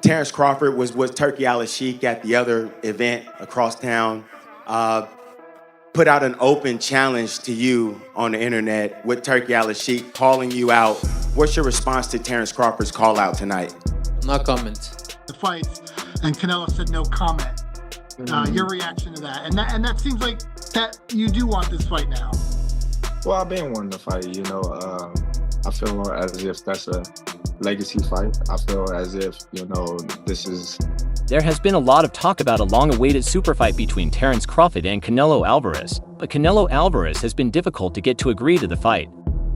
Terence Crawford was Turki Alalshikh at the other event across town. Put out an open challenge to you on the internet with Turki Alalshikh calling you out. What's your response to Terence Crawford's call out tonight? No comment. The fights, and Canelo said no comment. Your reaction to that? And that seems like that you do want this fight now. Well, I've been wanting to fight, you know. I feel as if that's a legacy fight. I feel as if, you know, this is... There has been a lot of talk about a long-awaited super fight between Terence Crawford and Canelo Alvarez, but Canelo Alvarez has been difficult to get to agree to the fight.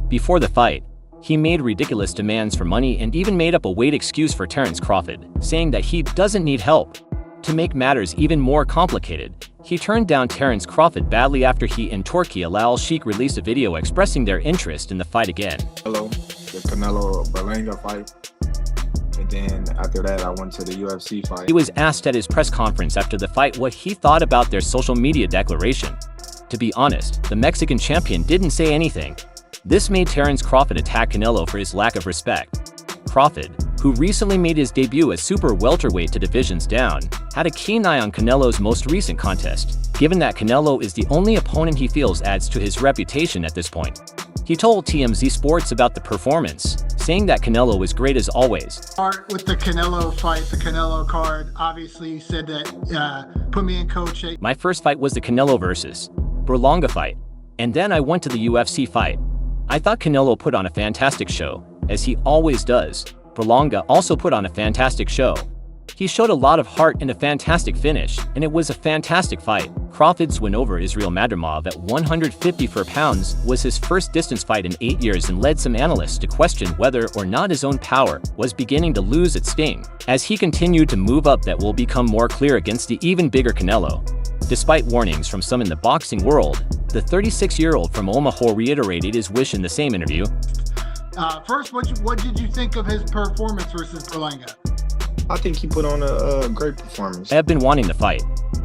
Before the fight, he made ridiculous demands for money and even made up a weight excuse for Terence Crawford, saying that he doesn't need help. To make matters even more complicated, he turned down Terence Crawford badly after he and Turki Alalshikh released a video expressing their interest in the fight again. The Canelo Berlanga fight. And then after that, I went to the UFC fight. He was asked at his press conference after the fight what he thought about their social media declaration. To be honest, the Mexican champion didn't say anything. This made Terence Crawford attack Canelo for his lack of respect. Crawford, who recently made his debut as super welterweight to divisions down, had a keen eye on Canelo's most recent contest, given that Canelo is the only opponent he feels adds to his reputation at this point. He told TMZ Sports about the performance, saying that Canelo was great as always. Start with the Canelo fight, the Canelo card. Obviously, you said that put me in coach. My first fight was the Canelo versus Berlanga fight, and then I went to the UFC fight. I thought Canelo put on a fantastic show, as he always does. Berlanga also put on a fantastic show. He showed a lot of heart and a fantastic finish, and it was a fantastic fight. Crawford's win over Israel Madrimov at 154 pounds was his first distance fight in 8 years and led some analysts to question whether or not his own power was beginning to lose its sting. As he continued to move up, that will become more clear against the even bigger Canelo. Despite warnings from some in the boxing world, the 36-year-old from Omaha reiterated his wish in the same interview. First, what did you think of his performance versus Berlanga? I think he put on a great performance. I have been wanting the fight.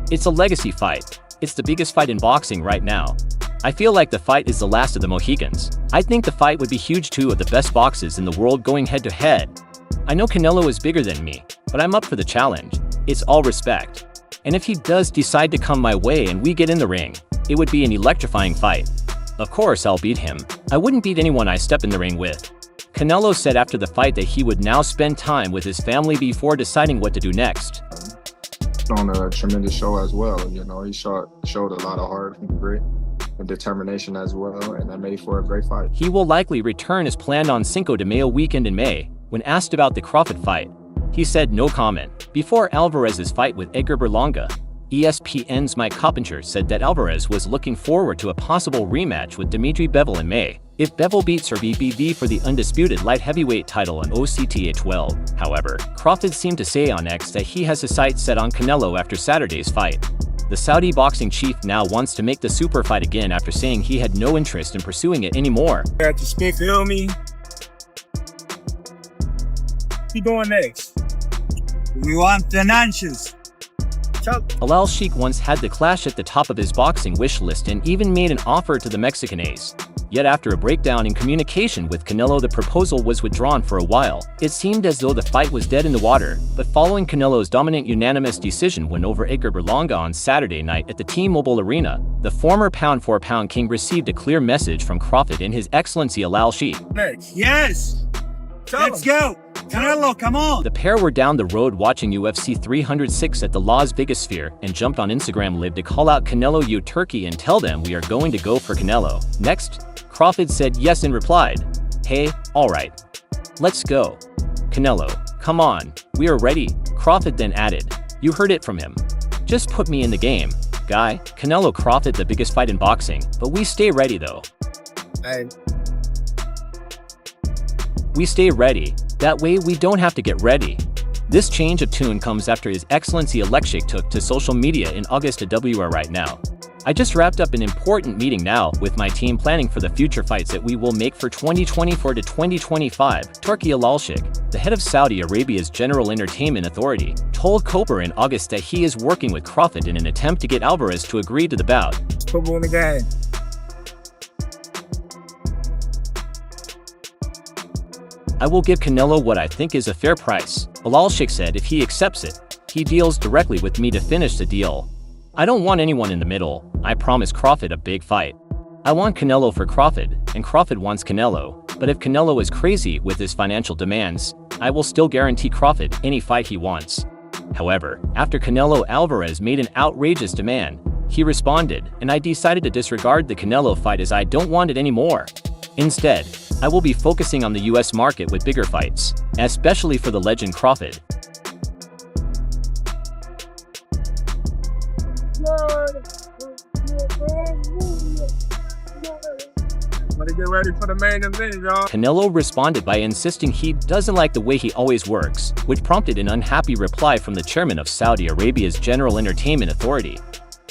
It's a legacy fight. It's the biggest fight in boxing right now. I feel like the fight is the last of the Mohicans. I think the fight would be huge. Two of the best boxers in the world going head-to-head. I know Canelo is bigger than me, but I'm up for the challenge. It's all respect. And if he does decide to come my way and we get in the ring, it would be an electrifying fight. Of course I'll beat him. I wouldn't beat anyone I step in the ring with. Canelo said after the fight that he would now spend time with his family before deciding what to do next. On a tremendous show as well, you know, he showed a lot of heart and grit and determination as well, and that made for a great fight. He will likely return as planned on Cinco de Mayo weekend in May. When asked about the Crawford fight, he said no comment. Before Alvarez's fight with Edgar Berlanga, ESPN's Mike Coppinger said that Alvarez was looking forward to a possible rematch with Dimitri Bivol in May, if Bivol beats her BBV for the undisputed light heavyweight title on OCTA 12. However, Crawford seemed to say on X that he has his sights set on Canelo after Saturday's fight. The Saudi boxing chief now wants to make the super fight again after saying he had no interest in pursuing it anymore. At the spin, feel me? What you doing next? We want financials. Alalshikh once had the clash at the top of his boxing wish list and even made an offer to the Mexican ace. Yet after a breakdown in communication with Canelo, the proposal was withdrawn for a while. It seemed as though the fight was dead in the water, but following Canelo's dominant unanimous decision win over Edgar Berlanga on Saturday night at the T-Mobile Arena, the former pound-for-pound king received a clear message from Crawford and His Excellency Alalshikh. Yes! Let's go! Canelo, come on! The pair were down the road watching UFC 306 at the Las Vegas Sphere and jumped on Instagram Live to call out Canelo "You Turkey" and tell them we are going to go for Canelo. Next, Crawford said yes and replied, "Hey, alright. Let's go. Canelo, come on, we are ready." Crawford then added, "You heard it from him. Just put me in the game, guy." Canelo Crawford, the biggest fight in boxing, but we stay ready though. Hey. We stay ready. That way we don't have to get ready. This change of tune comes after His Excellency Alalshikh took to social media in August to WR right now. "I just wrapped up an important meeting now with my team planning for the future fights that we will make for 2024 to 2025. Turki Alalshikh, the head of Saudi Arabia's General Entertainment Authority, told Cooper in August that he is working with Crawford in an attempt to get Alvarez to agree to the bout. Football in the game. I will give Canelo what I think is a fair price. Alalshikh said if he accepts it, he deals directly with me to finish the deal. I don't want anyone in the middle. I promised Crawford a big fight. I want Canelo for Crawford, and Crawford wants Canelo. But if Canelo is crazy with his financial demands, I will still guarantee Crawford any fight he wants. However, after Canelo Alvarez made an outrageous demand, he responded, and I decided to disregard the Canelo fight as I don't want it anymore. Instead, I will be focusing on the US market with bigger fights, especially for the legend Crawford. Get ready for the main event, y'all. Canelo responded by insisting he doesn't like the way he always works, which prompted an unhappy reply from the chairman of Saudi Arabia's General Entertainment Authority.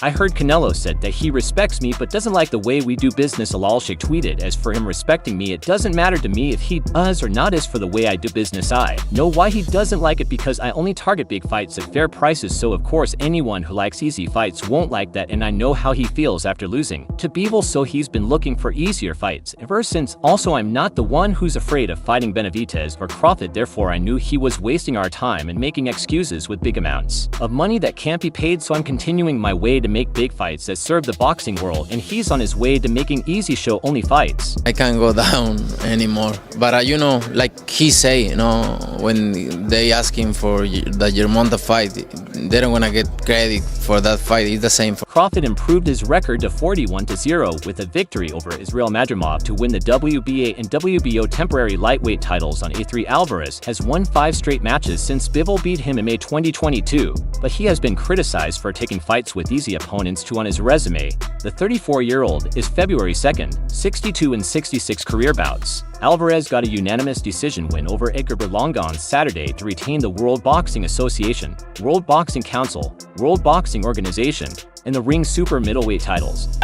I heard Canelo said that he respects me but doesn't like the way we do business. Alalshikh tweeted, as for him respecting me, it doesn't matter to me if he does or not. As for the way I do business, I know why he doesn't like it, because I only target big fights at fair prices, so of course anyone who likes easy fights won't like that, and I know how he feels after losing to Bivol, so he's been looking for easier fights ever since. Also, I'm not the one who's afraid of fighting Benavidez or Crawford, therefore I knew he was wasting our time and making excuses with big amounts of money that can't be paid, so I'm continuing my way to make big fights that serve the boxing world, and he's on his way to making easy show only fights. I can't go down anymore. But you know, like he say, you know, when they ask him for the Germonta fight, they don't wanna get credit for that fight. It's the same for Crawford improved his record to 41-0 with a victory over Israel Madrimov to win the WBA and WBO temporary lightweight titles on A3. Alvarez has won 5 straight matches since Bivol beat him in May 2022, but he has been criticized for taking fights with easy opponents too. On his resume, the 34-year-old is February 2nd, 62 and 66 career bouts. Alvarez got a unanimous decision win over Edgar Berlanga on Saturday to retain the World Boxing Association, World Boxing Council, World Boxing Organization, and the Ring Super Middleweight titles.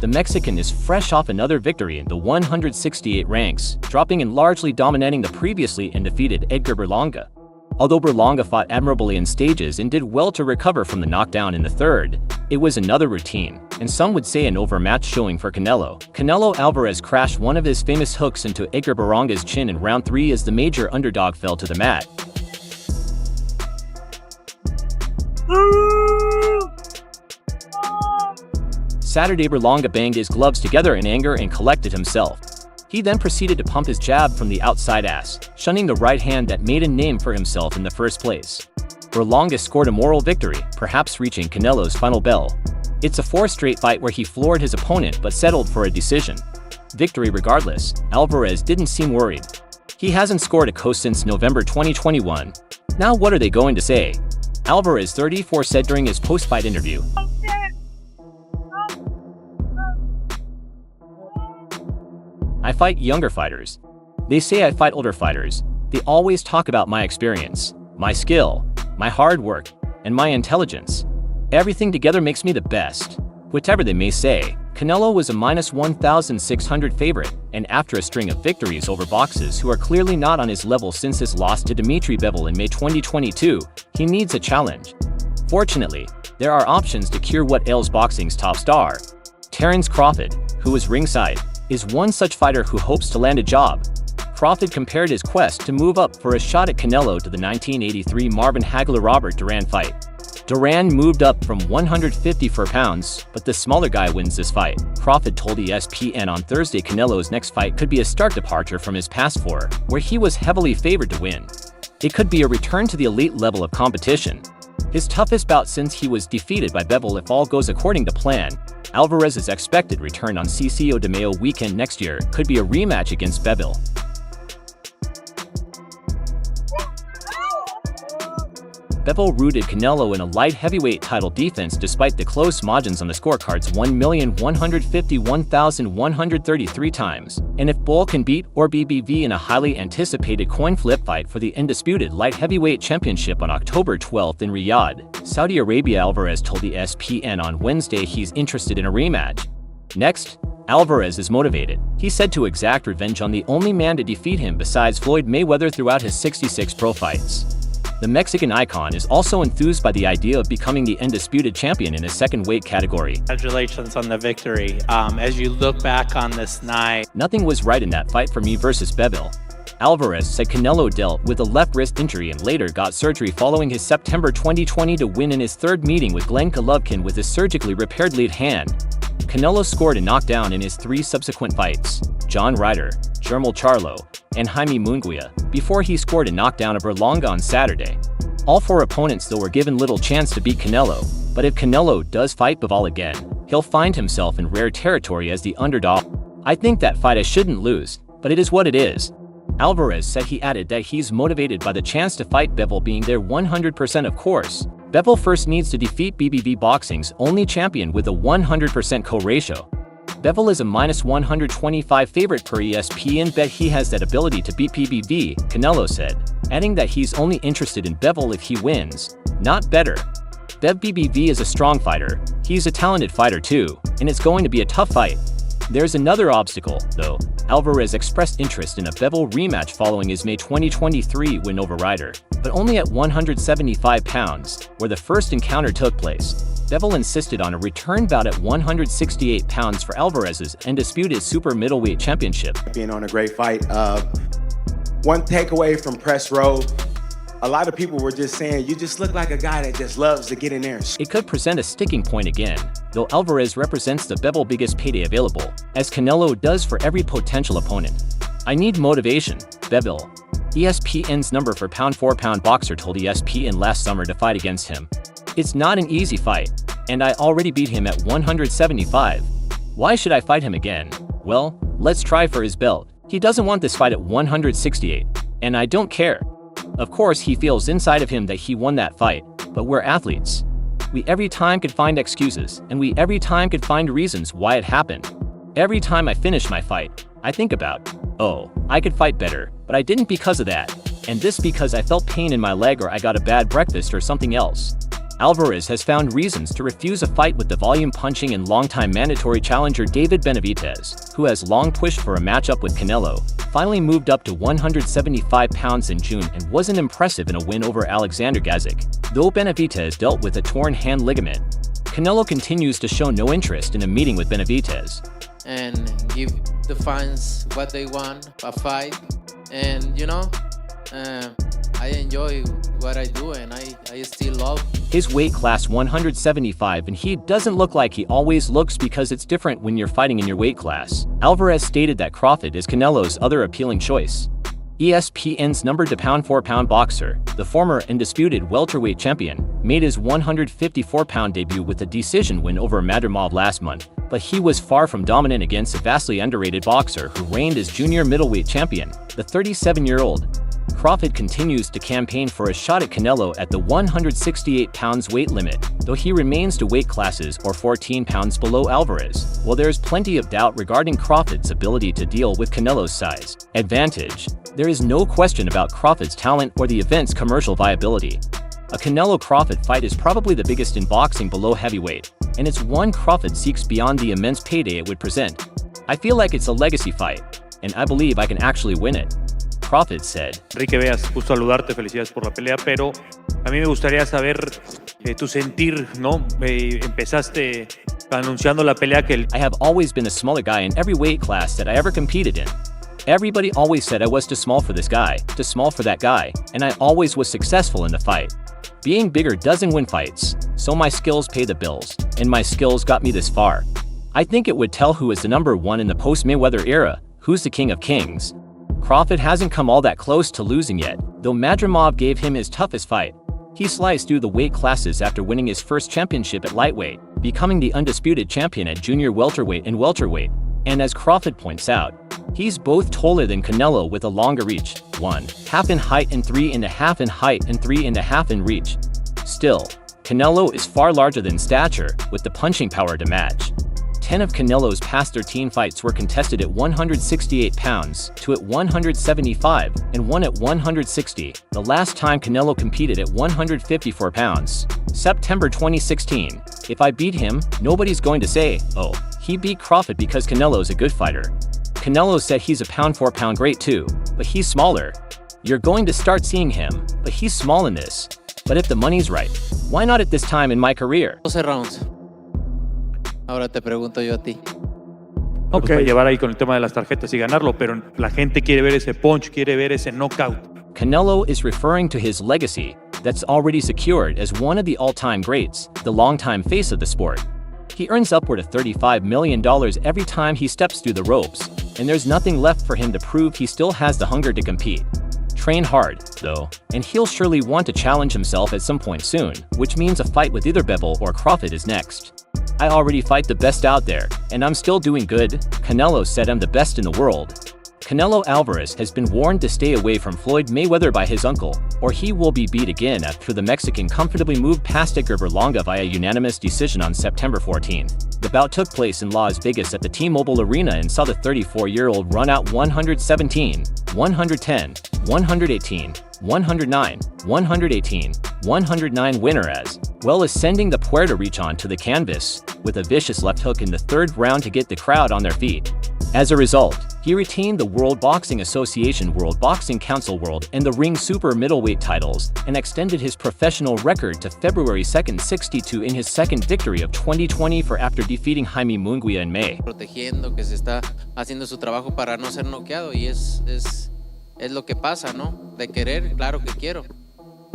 The Mexican is fresh off another victory in the 168 ranks, dropping and largely dominating the previously undefeated Edgar Berlanga. Although Berlanga fought admirably in stages and did well to recover from the knockdown in the third, it was another routine, and some would say an overmatched showing for Canelo. Canelo Alvarez crashed one of his famous hooks into Edgar Berlanga's chin in round 3 as the major underdog fell to the mat. Saturday, Berlanga banged his gloves together in anger and collected himself. He then proceeded to pump his jab from the outside ass, shunning the right hand that made a name for himself in the first place. Berlanga scored a moral victory, perhaps reaching Canelo's final bell. It's a 4th straight fight where he floored his opponent but settled for a decision. Victory regardless, Alvarez didn't seem worried. He hasn't scored a KO since November 2021. Now what are they going to say? Alvarez, 34, said during his post-fight interview. I fight younger fighters. They say I fight older fighters. They always talk about my experience, my skill, my hard work, and my intelligence. Everything together makes me the best. Whatever they may say, Canelo was a -1,600 favorite, and after a string of victories over boxers who are clearly not on his level since his loss to Bivol in May 2022, he needs a challenge. Fortunately, there are options to cure what ails boxing's top star. Terence Crawford, who is ringside, is one such fighter who hopes to land a job. Crawford compared his quest to move up for a shot at Canelo to the 1983 Marvin Hagler-Robert Duran fight. Duran moved up from 154 pounds, but the smaller guy wins this fight. Crawford told ESPN on Thursday Canelo's next fight could be a stark departure from his past 4, where he was heavily favored to win. It could be a return to the elite level of competition. His toughest bout since he was defeated by Bivol if all goes according to plan. Alvarez's expected return on Cinco de Mayo weekend next year could be a rematch against Bivol. Bivol rooted Canelo in a light heavyweight title defense despite the close margins on the scorecards 1,151,133 times. And if Bull can beat or BBV in a highly anticipated coin flip fight for the undisputed light heavyweight championship on October 12th in Riyadh, Saudi Arabia, Alvarez told ESPN on Wednesday he's interested in a rematch. Next, Alvarez is motivated. He said to exact revenge on the only man to defeat him besides Floyd Mayweather throughout his 66 pro fights. The Mexican icon is also enthused by the idea of becoming the undisputed champion in his second weight category. Congratulations on the victory. As you look back on this night, Nothing was right in that fight for me versus Bivol. Alvarez said Canelo dealt with a left wrist injury and later got surgery following his September 2020 to win in his third meeting with Glenn Golovkin with his surgically repaired lead hand. Canelo scored a knockdown in his 3 subsequent fights, John Ryder, Jermel Charlo, and Jaime Munguia, before he scored a knockdown of Berlanga on Saturday. All 4 opponents though were given little chance to beat Canelo, but if Canelo does fight Bivol again, he'll find himself in rare territory as the underdog. I think that fight I shouldn't lose, but it is what it is. Alvarez said he added that he's motivated by the chance to fight Bivol being there 100% of course. Bivol first needs to defeat BBV Boxing's only champion with a 100% co-ratio. Bivol is a -125 favorite per ESPN bet he has that ability to beat BBV, Canelo said, adding that he's only interested in Bivol if he wins, not better. BBV is a strong fighter, he's a talented fighter too, and it's going to be a tough fight. There's another obstacle, though. Alvarez expressed interest in a Bivol rematch following his May 2023 win over Ryder, but only at 175 pounds, where the first encounter took place. Bivol insisted on a return bout at 168 pounds for Alvarez's undisputed super middleweight championship. Being on a great fight. One takeaway from press row, a lot of people were just saying, you just look like a guy that just loves to get in there and It could present a sticking point again, though Alvarez represents the Bivol biggest payday available, as Canelo does for every potential opponent. I need motivation, Bivol. ESPN's number for pound-for-pound boxer told ESPN last summer to fight against him. It's not an easy fight, and I already beat him at 175. Why should I fight him again? Well, let's try for his belt. He doesn't want this fight at 168, and I don't care. Of course, he feels inside of him that he won that fight, but we're athletes. We every time could find excuses, and we every time could find reasons why it happened. Every time I finish my fight, I think about, oh, I could fight better, but I didn't because of that, and this because I felt pain in my leg or I got a bad breakfast or something else. Alvarez has found reasons to refuse a fight with the volume-punching and longtime mandatory challenger David Benavidez, who has long pushed for a matchup with Canelo, finally moved up to 175 pounds in June and wasn't impressive in a win over Alexander Gazek, though Benavidez dealt with a torn hand ligament. Canelo continues to show no interest in a meeting with Benavidez. And give the fans what they want, a fight, and I enjoy what I do and I still love. His weight class 175 and he doesn't look like he always looks because it's different when you're fighting in your weight class. Alvarez stated that Crawford is Canelo's other appealing choice. ESPN's number to pound-for-pound boxer, the former undisputed welterweight champion, made his 154-pound debut with a decision win over Madrimov last month, but he was far from dominant against a vastly underrated boxer who reigned as junior middleweight champion, the 37-year-old. Crawford continues to campaign for a shot at Canelo at the 168 pounds weight limit, though he remains to weight classes or 14 pounds below Alvarez. While there is plenty of doubt regarding Crawford's ability to deal with Canelo's size advantage, there is no question about Crawford's talent or the event's commercial viability. A Canelo-Crawford fight is probably the biggest in boxing below heavyweight, and it's one Crawford seeks beyond the immense payday it would present. I feel like it's a legacy fight, and I believe I can actually win it. Crawford said. Enrique Veas, gusto saludarte, felicidades por la pelea, pero a mí me gustaría saber tu sentir, ¿no? Empezaste anunciando la pelea que I have always been a smaller guy in every weight class that I ever competed in. Everybody always said I was too small for this guy, too small for that guy, and I always was successful in the fight. Being bigger doesn't win fights, so my skills pay the bills, and my skills got me this far. I think it would tell who is the number one in the post-Mayweather era, who's the king of kings. Crawford hasn't come all that close to losing yet, though Madrimov gave him his toughest fight. He sliced through the weight classes after winning his first championship at lightweight, becoming the undisputed champion at junior welterweight and welterweight. And as Crawford points out, he's both taller than Canelo with a longer reach, 1.5 in height and 3.5 in height and 3.5 in reach. Still, Canelo is far larger than stature, with the punching power to match. 10 of Canelo's past 13 fights were contested at 168 pounds, 2 at 175, and 1 at 160, the last time Canelo competed at 154 pounds. September 2016. If I beat him, nobody's going to say, oh, he beat Crawford because Canelo's a good fighter. Canelo said he's a pound-for-pound great too, but he's smaller. You're going to start seeing him, but he's small in this. But if the money's right, why not at this time in my career? 12 rounds. Ahora te pregunto yo a ti. No, pues para llevar ahí con el tema de las tarjetas y ganarlo, pero la gente quiere ver ese punch, quiere ver ese knockout. Canelo is referring to his legacy that's already secured as one of the all-time greats, the longtime face of the sport. He earns upward of $35 million every time he steps through the ropes, and there's nothing left for him to prove he still has the hunger to compete. Train hard, though, and he'll surely want to challenge himself at some point soon, which means a fight with either Bivol or Crawford is next. I already fight the best out there, and I'm still doing good. Canelo said I'm the best in the world. Canelo Alvarez has been warned to stay away from Floyd Mayweather by his uncle, or he will be beat again after the Mexican comfortably moved past Edgar Berlanga via unanimous decision on September 14th. The bout took place in Las Vegas at the T-Mobile Arena and saw the 34-year-old run out 117, 110, 118, 109, 118, 109 winner as well as sending the Puerto Rican onto the canvas with a vicious left hook in the third round to get the crowd on their feet. As a result, he retained the World Boxing Association, World Boxing Council World, and the Ring Super Middleweight titles and extended his professional record to February 2nd, 62 in his second victory of 2020 for after defeating Jaime Munguia in May. Protegiendo, que se está haciendo su trabajo para no ser noqueado y es lo que pasa, ¿no? De querer, claro que quiero.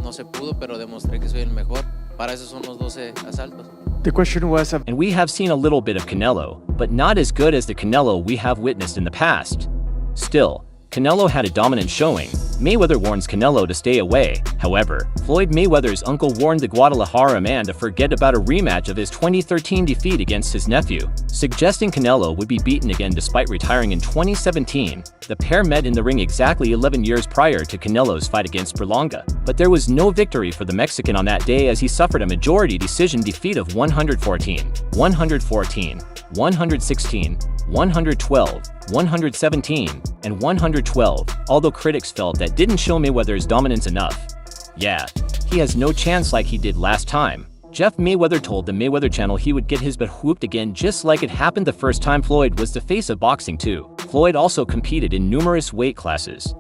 No se pudo, pero demostré que soy el mejor. Para eso son los 12 asaltos. The question was, And we have seen a little bit of Canelo, but not as good as the Canelo we have witnessed in the past. Still, Canelo had a dominant showing. Mayweather warns Canelo to stay away. However, Floyd Mayweather's uncle warned the Guadalajara man to forget about a rematch of his 2013 defeat against his nephew, suggesting Canelo would be beaten again despite retiring in 2017. The pair met in the ring exactly 11 years prior to Canelo's fight against Berlanga, but there was no victory for the Mexican on that day as he suffered a majority decision defeat of 114, 114, 116, 112, 117, and 112, although critics felt that didn't show Mayweather's dominance enough. Yeah, he has no chance like he did last time. Jeff Mayweather told the Mayweather channel he would get his butt whooped again just like it happened the first time Floyd was the face of boxing too. Floyd also competed in numerous weight classes.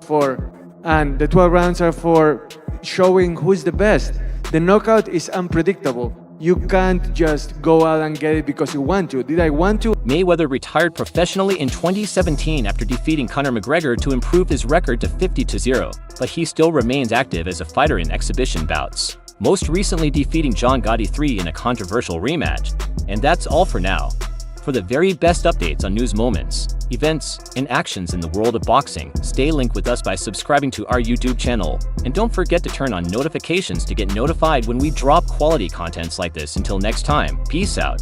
and the 12 rounds are for showing who's the best. The knockout is unpredictable. You can't just go out and get it because you want to. Did I want to? Mayweather retired professionally in 2017 after defeating Conor McGregor to improve his record to 50-0, but he still remains active as a fighter in exhibition bouts, most recently defeating John Gotti III in a controversial rematch. And that's all for now. For the very best updates on news moments, events, and actions in the world of boxing, stay linked with us by subscribing to our YouTube channel. And don't forget to turn on notifications to get notified when we drop quality contents like this. Until next time, peace out.